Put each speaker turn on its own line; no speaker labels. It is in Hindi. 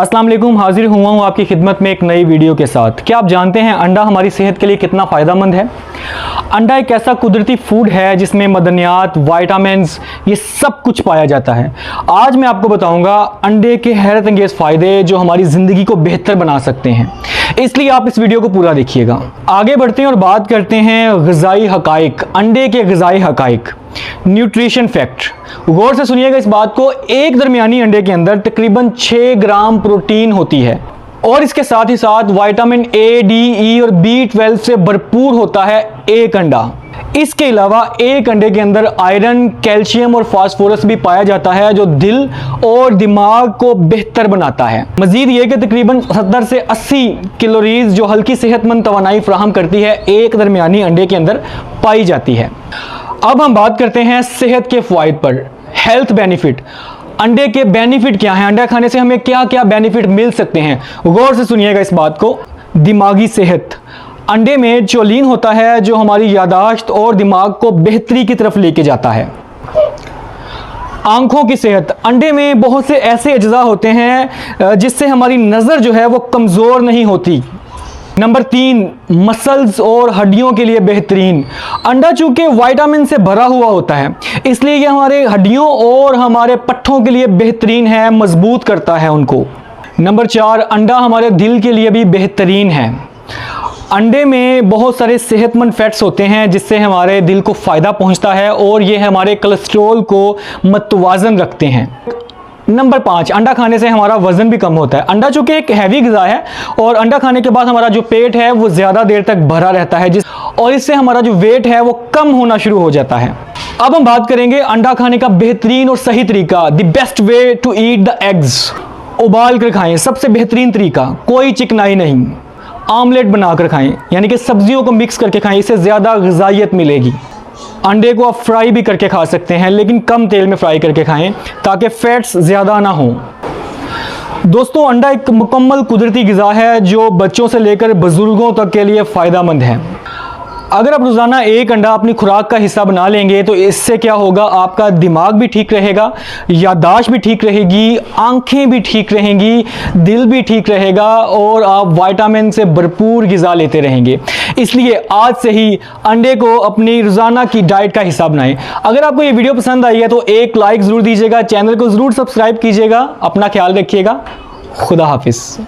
अस्सलाम वालेकुम, हाजिर हुआ हूँ आपकी खिदमत में एक नई वीडियो के साथ। क्या आप जानते हैं अंडा हमारी सेहत के लिए कितना फ़ायदेमंद है? अंडा एक ऐसा कुदरती फूड है जिसमें मदनियात, वाइटामिन्स, ये सब कुछ पाया जाता है। आज मैं आपको बताऊंगा अंडे के हैरत अंगेज़ फ़ायदे जो हमारी ज़िंदगी को बेहतर बना सकते हैं, इसलिए आप इस वीडियो को पूरा देखिएगा। आगे बढ़ते हैं और बात करते हैं ग़िज़ाई हक़ाइक़, अंडे के ग़िज़ाई हक़ाइक़, न्यूट्रिशन फैक्ट। गौर से सुनिएगा इस बात को। एक दरमियानी अंडे के अंदर तकरीबन 6 ग्राम प्रोटीन होती है और इसके साथ ही साथ विटामिन ए, डी, ई और B12 से भरपूर होता है एक अंडा। इसके अलावा एक अंडे के अंदर आयरन, कैल्शियम और फास्फोरस भी पाया जाता है जो दिल और दिमाग को बेहतर बनाता है। मजीद ये कि तकरीबन 70 से 80 कैलोरीज जो हल्की सेहतमंद तवानाई फराहम करती है एक दरमियानी अंडे के अंदर पाई जाती है। अब हम बात करते हैं सेहत के फ़वाइद पर, हेल्थ बेनिफिट। अंडे के बेनिफिट क्या हैं? अंडा खाने से हमें क्या क्या बेनिफिट मिल सकते हैं? गौर से सुनिएगा इस बात को। दिमागी सेहत, अंडे में चोलिन होता है जो हमारी यादाश्त और दिमाग को बेहतरी की तरफ लेके जाता है। आंखों की सेहत, अंडे में बहुत से ऐसे अज्जा होते हैं जिससे हमारी नज़र जो है वो कमज़ोर नहीं होती। नंबर 3, मसल्स और हड्डियों के लिए बेहतरीन। अंडा चूंकि विटामिन से भरा हुआ होता है इसलिए यह हमारे हड्डियों और हमारे पट्ठों के लिए बेहतरीन है, मजबूत करता है उनको। नंबर 4, अंडा हमारे दिल के लिए भी बेहतरीन है। अंडे में बहुत सारे सेहतमंद फैट्स होते हैं जिससे हमारे दिल को फ़ायदा पहुंचता है और ये हमारे कोलेस्ट्रॉल को मतवाजन रखते हैं। नंबर 5, अंडा खाने से हमारा वज़न भी कम होता है। अंडा चूँकि एक हैवी ग़िज़ा है और अंडा खाने के बाद हमारा जो पेट है वो ज़्यादा देर तक भरा रहता है और इससे हमारा जो वेट है वो कम होना शुरू हो जाता है। अब हम बात करेंगे अंडा खाने का बेहतरीन और सही तरीका, the best way to eat the eggs. उबाल कर खाएं, सबसे बेहतरीन तरीका, कोई चिकनाई नहीं। आमलेट बनाकर खाएं, यानी कि सब्जियों को मिक्स करके खाएं, इससे ज़्यादा ग़िज़ाइयत मिलेगी। अंडे को आप फ्राई भी करके खा सकते हैं लेकिन कम तेल में फ्राई करके खाएं ताकि फैट्स ज़्यादा ना हों। दोस्तों, अंडा एक मुकम्मल कुदरती ग़िज़ा है जो बच्चों से लेकर बुज़ुर्गों तक के लिए फ़ायदेमंद है। अगर आप रोज़ाना एक अंडा अपनी खुराक का हिस्सा बना लेंगे तो इससे क्या होगा, आपका दिमाग भी ठीक रहेगा, याददाश्त भी ठीक रहेगी, आंखें भी ठीक रहेंगी, दिल भी ठीक रहेगा और आप विटामिन से भरपूर ग़िज़ा लेते रहेंगे। इसलिए आज से ही अंडे को अपनी रोज़ाना की डाइट का हिस्सा बनाएं। अगर आपको ये वीडियो पसंद आई है तो एक लाइक ज़रूर दीजिएगा, चैनल को ज़रूर सब्सक्राइब कीजिएगा। अपना ख्याल रखिएगा। खुदा हाफिज़।